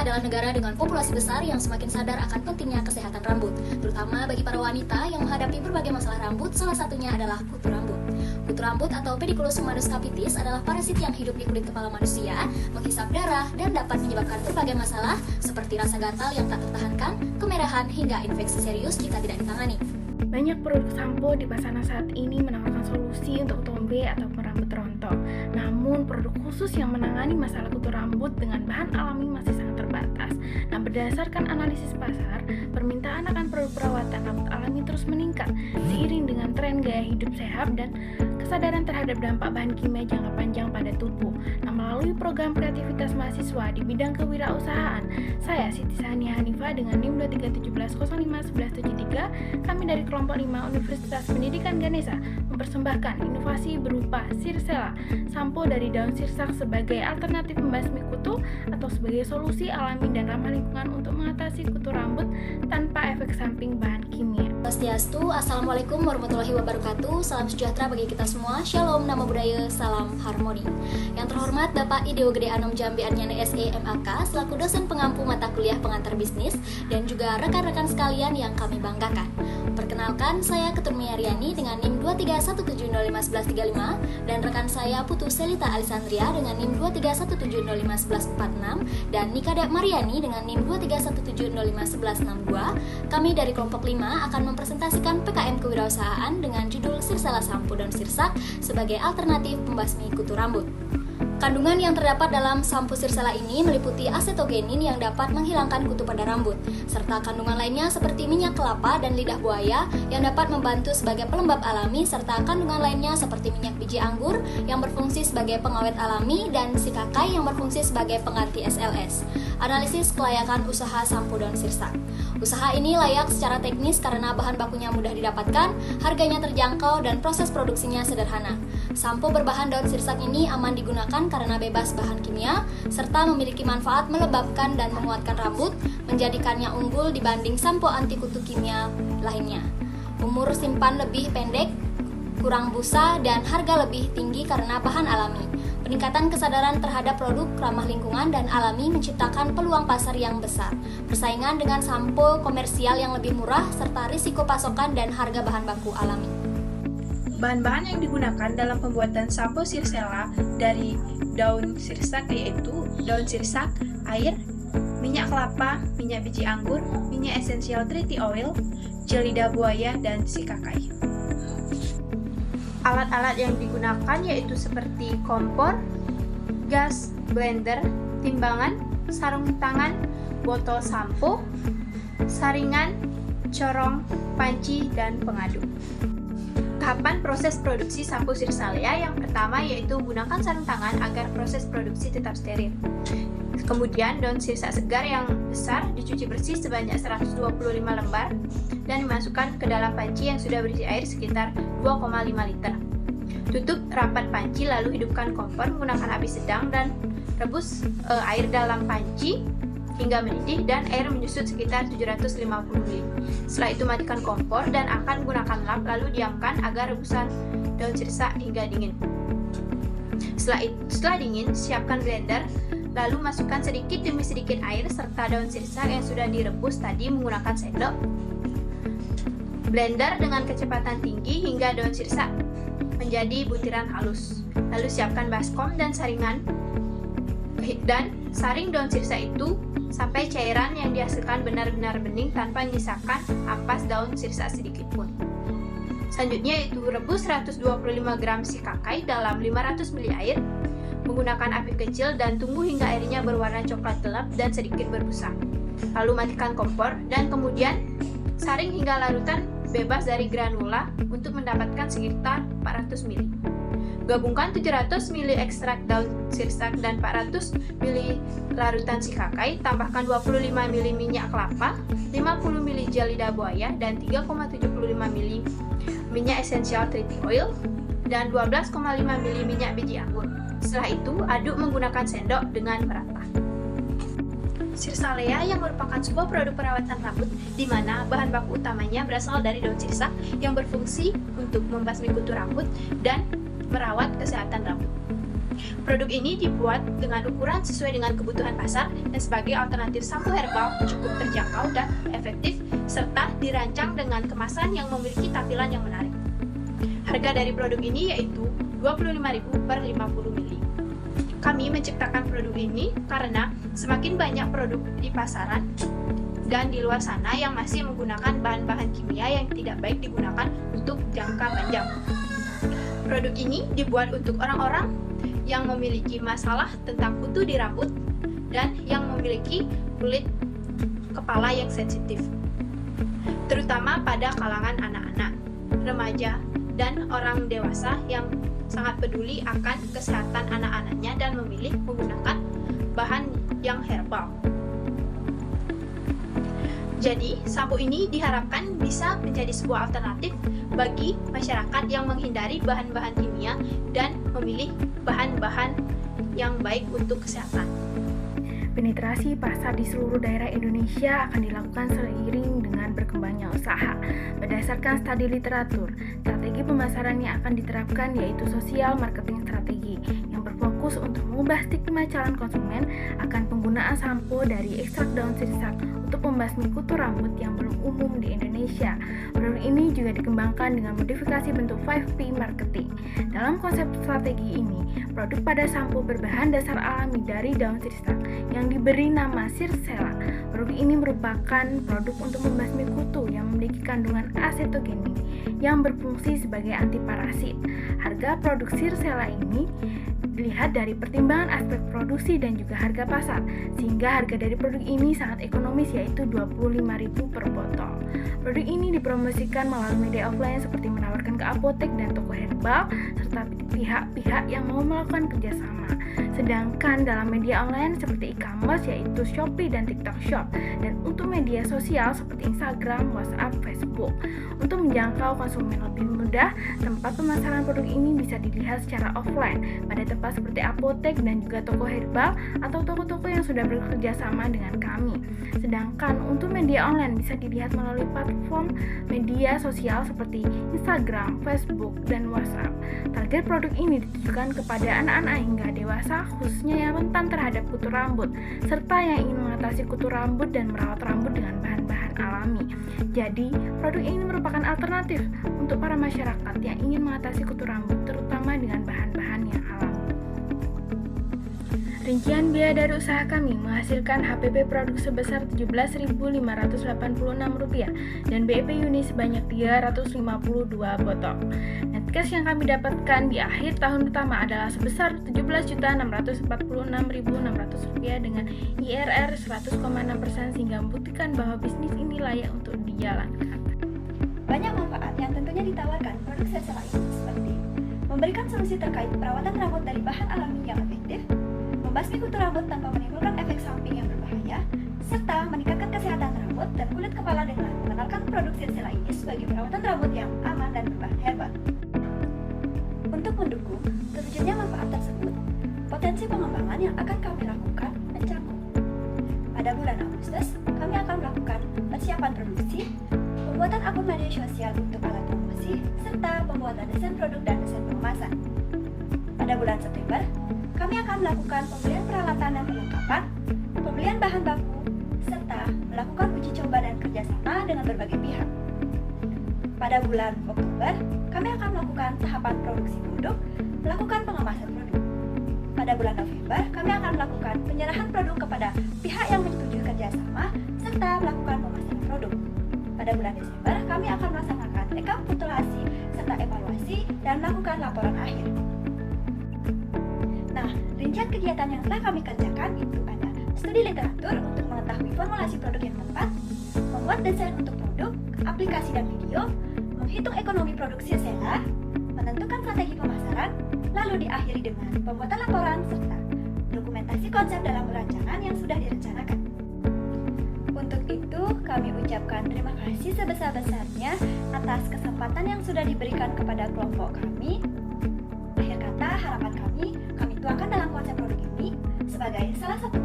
adalah negara dengan populasi besar yang semakin sadar akan pentingnya kesehatan rambut, terutama bagi para wanita yang menghadapi berbagai masalah rambut, salah satunya adalah kutu rambut. Kutu rambut atau Pediculus humidus capitis adalah parasit yang hidup di kulit kepala manusia, menghisap darah, dan dapat menyebabkan berbagai masalah seperti rasa gatal yang tak tertahankan, kemerahan, hingga infeksi serius jika tidak ditangani. Banyak produk sampo di pasaran saat ini menawarkan solusi untuk tombe ataupun rambut rontok. Namun, produk khusus yang menangani masalah kutu rambut dengan bahan alami masih sangat terbatas. Nah, berdasarkan analisis pasar, permintaan akan produk perawatan rambut alami terus meningkat seiring dengan tren gaya hidup sehat dan kesadaran terhadap dampak bahan kimia jangka panjang pada tubuh. Nah, melalui program kreativitas mahasiswa di bidang kewirausahaan, saya Siti Sania Hanifah dengan NIM 2317051173, kami dari kelompok 5 Universitas Pendidikan Ganesha mempersembahkan inovasi berupa Sirsela, sampo dari daun sirsak sebagai alternatif membasmi kutu atau sebagai solusi alami dan ramah lingkungan untuk mengatasi kutu rambut tanpa efek samping bahan kimia. Swastiastu, Assalamualaikum warahmatullahi wabarakatuh. Salam sejahtera bagi kita semua. Shalom, nama budaya, salam harmoni. Yang terhormat Bapak Ideo Gede Anom Jambi Arnyana SE MAK selaku dosen pengampu mata kuliah pengantar bisnis dan juga rekan-rekan sekalian yang kami banggakan. Perkenalkan, saya Ketur Miyariani dengan NIM 2317051135 dan rekan saya Putu Selita Alisandria dengan NIM 2317051146 dan Nikada Mariani dengan NIM 2317051162. Kami dari kelompok 5 akan mempresentasikan PKM kewirausahaan dengan judul Sirsela Sampo Daun Sirsak sebagai alternatif pembasmi kutu rambut. Kandungan yang terdapat dalam sampo Sirsela ini meliputi asetogenin yang dapat menghilangkan kutu pada rambut, serta kandungan lainnya seperti minyak kelapa dan lidah buaya yang dapat membantu sebagai pelembab alami, serta kandungan lainnya seperti minyak biji anggur yang berfungsi sebagai pengawet alami dan sikakai yang berfungsi sebagai pengganti SLS. Analisis kelayakan usaha sampo daun sirsak. Usaha ini layak secara teknis karena bahan bakunya mudah didapatkan, harganya terjangkau, dan proses produksinya sederhana. Sampo berbahan daun sirsak ini aman digunakan karena bebas bahan kimia, serta memiliki manfaat melembabkan dan menguatkan rambut, menjadikannya unggul dibanding sampo anti kutu kimia lainnya. Umur simpan lebih pendek, kurang busa, dan harga lebih tinggi karena bahan alami. Peningkatan kesadaran terhadap produk ramah lingkungan dan alami menciptakan peluang pasar yang besar, persaingan dengan sampo komersial yang lebih murah, serta risiko pasokan dan harga bahan baku alami. Bahan-bahan yang digunakan dalam pembuatan sampo Sirsela dari daun sirsak yaitu daun sirsak, air, minyak kelapa, minyak biji anggur, minyak esensial triti oil, gel lidah buaya, dan sikakai. Alat-alat yang digunakan yaitu seperti kompor, gas, blender, timbangan, sarung tangan, botol sampo, saringan, corong, panci, dan pengaduk. Tahapan proses produksi sampo Sirsela yang pertama yaitu gunakan sarung tangan agar proses produksi tetap steril. Kemudian daun sirsak segar yang besar dicuci bersih sebanyak 125 lembar dan dimasukkan ke dalam panci yang sudah berisi air sekitar 2,5 liter. Tutup rapat panci lalu hidupkan kompor menggunakan api sedang dan rebus air dalam panci hingga mendidih dan air menyusut sekitar 750 ml. Setelah itu matikan kompor dan akan menggunakan lap lalu diamkan agar rebusan daun sirsak hingga dingin. Setelah dingin, siapkan blender lalu masukkan sedikit demi sedikit air serta daun sirsak yang sudah direbus tadi menggunakan sendok. Blender dengan kecepatan tinggi hingga daun sirsak menjadi butiran halus. Lalu siapkan baskom dan saringan dan saring daun sirsak itu sampai cairan yang dihasilkan benar-benar bening tanpa menyisakan ampas daun sirsak sedikit pun. Selanjutnya yaitu rebus 125 gram sikakai dalam 500 ml air menggunakan api kecil dan tunggu hingga airnya berwarna coklat gelap dan sedikit berbusa. Lalu matikan kompor dan kemudian saring hingga larutan bebas dari granula untuk mendapatkan sekitar 400 ml. Gabungkan 700 ml ekstrak daun sirsak dan 400 ml larutan sikakai, tambahkan 25 ml minyak kelapa, 50 ml gel lidah buaya, dan 3,75 ml minyak esensial triti oil, dan 12,5 ml minyak biji anggur. Setelah itu, aduk menggunakan sendok dengan merata. Sirsela yang merupakan sebuah produk perawatan rambut di mana bahan baku utamanya berasal dari daun sirsak yang berfungsi untuk membasmi kutu rambut dan merawat kesehatan rambut. Produk ini dibuat dengan ukuran sesuai dengan kebutuhan pasar dan sebagai alternatif sampo herbal cukup terjangkau dan efektif, serta dirancang dengan kemasan yang memiliki tampilan yang menarik. Harga dari produk ini yaitu Rp25.000 per 50 ml. Kami menciptakan produk ini karena semakin banyak produk di pasaran dan di luar sana yang masih menggunakan bahan-bahan kimia yang tidak baik digunakan untuk jangka panjang. Produk ini dibuat untuk orang-orang yang memiliki masalah tentang kutu di rambut dan yang memiliki kulit kepala yang sensitif, terutama pada kalangan anak-anak, remaja, dan orang dewasa yang sangat peduli akan kesehatan anak-anaknya dan memilih menggunakan bahan yang herbal. Jadi, sampo ini diharapkan bisa menjadi sebuah alternatif bagi masyarakat yang menghindari bahan-bahan kimia dan memilih bahan-bahan yang baik untuk kesehatan. Penetrasi pasar di seluruh daerah Indonesia akan dilakukan seiring dengan berkembangnya usaha. Berdasarkan studi literatur, strategi pemasaran yang akan diterapkan yaitu sosial marketing strategi yang berfokus untuk mengubah stigma calon konsumen akan penggunaan sampo dari ekstrak daun sirsak untuk membasmi kutu rambut yang belum umum di Indonesia. Produk ini juga dikembangkan dengan modifikasi bentuk 5P marketing. Dalam konsep strategi ini, produk pada sampo berbahan dasar alami dari daun sirsak yang diberi nama Sirsela. Produk ini merupakan produk untuk membasmi kutu yang memiliki kandungan acetogenin yang berfungsi sebagai antiparasit. Harga produk Sirsela ini dilihat dari pertimbangan aspek produksi dan juga harga pasar, sehingga harga dari produk ini sangat ekonomis yaitu Rp25.000 per botol. Produk ini dipromosikan melalui media offline seperti menawarkan ke apotek dan toko herbal serta pihak-pihak yang mau melakukan kerjasama. Sedangkan dalam media online seperti e-commerce yaitu Shopee dan TikTok Shop, dan untuk media sosial seperti Instagram, WhatsApp, Facebook. Untuk menjangkau konsumen lebih mudah, tempat pemasaran produk ini bisa dilihat secara offline pada tempat seperti apotek dan juga toko herbal atau toko-toko yang sudah bekerja sama dengan kami. Sedangkan untuk media online bisa dilihat melalui platform media sosial seperti Instagram, Facebook, dan WhatsApp. Target produk ini ditujukan kepada anak-anak hingga dewasa, khususnya yang rentan terhadap kutu rambut, serta yang ingin mengatasi kutu rambut dan merawat rambut dengan bahan-bahan alami. Jadi, produk ini merupakan alternatif untuk para masyarakat yang ingin mengatasi kutu rambut, terutama dengan bahan-bahan yang alami. Rincian biaya dari usaha kami menghasilkan HPP produk sebesar Rp17.586 dan BEP unit sebanyak 352 botol. Net cash yang kami dapatkan di akhir tahun pertama adalah sebesar Rp17.646.600 dengan IRR 100,6% sehingga membuktikan bahwa bisnis ini layak untuk dijalankan. Banyak manfaat yang tentunya ditawarkan produk Sirsela ini seperti memberikan solusi terkait perawatan rambut dari bahan alami yang efektif, membasmi kutu rambut tanpa menimbulkan efek samping yang berbahaya, serta meningkatkan kesehatan rambut dan kulit kepala dengan mengenalkan produk Sirsela ini sebagai perawatan rambut yang aman dan berbahan herbal. Untuk mendukung terwujudnya manfaat tersebut, potensi pengembangan yang akan kami lakukan mencakup. Pada bulan Agustus, kami akan melakukan persiapan produksi, pembuatan akun media sosial untuk alat promosi, serta pembuatan desain produk dan desain pengemasan. Pada bulan September, kami akan melakukan pembelian peralatan dan perlengkapan, pembelian bahan baku, serta melakukan uji coba dan kerjasama dengan berbagai pihak. Pada bulan Oktober, kami akan melakukan tahapan produksi produk, melakukan pengemasan produk. Pada bulan November, kami akan melakukan penyerahan produk kepada pihak yang menyetujui kerjasama, serta melakukan pemasaran produk. Pada bulan Desember, kami akan melaksanakan rekapitulasi serta evaluasi dan melakukan laporan akhir. Nah, rincian kegiatan yang telah kami kerjakan itu ada studi literatur untuk mengetahui formulasi produk yang tepat, membuat desain untuk produk, aplikasi dan video, menghitung ekonomi produk Sirsela, menentukan strategi pemasaran, lalu diakhiri dengan pembuatan laporan serta dokumentasi konsep dalam perancangan yang sudah direncanakan. Untuk itu, kami ucapkan terima kasih sebesar-besarnya atas kesempatan yang sudah diberikan kepada kelompok kami. Akhir kata, harapan kami tuangkan dalam konsep produk ini sebagai salah satu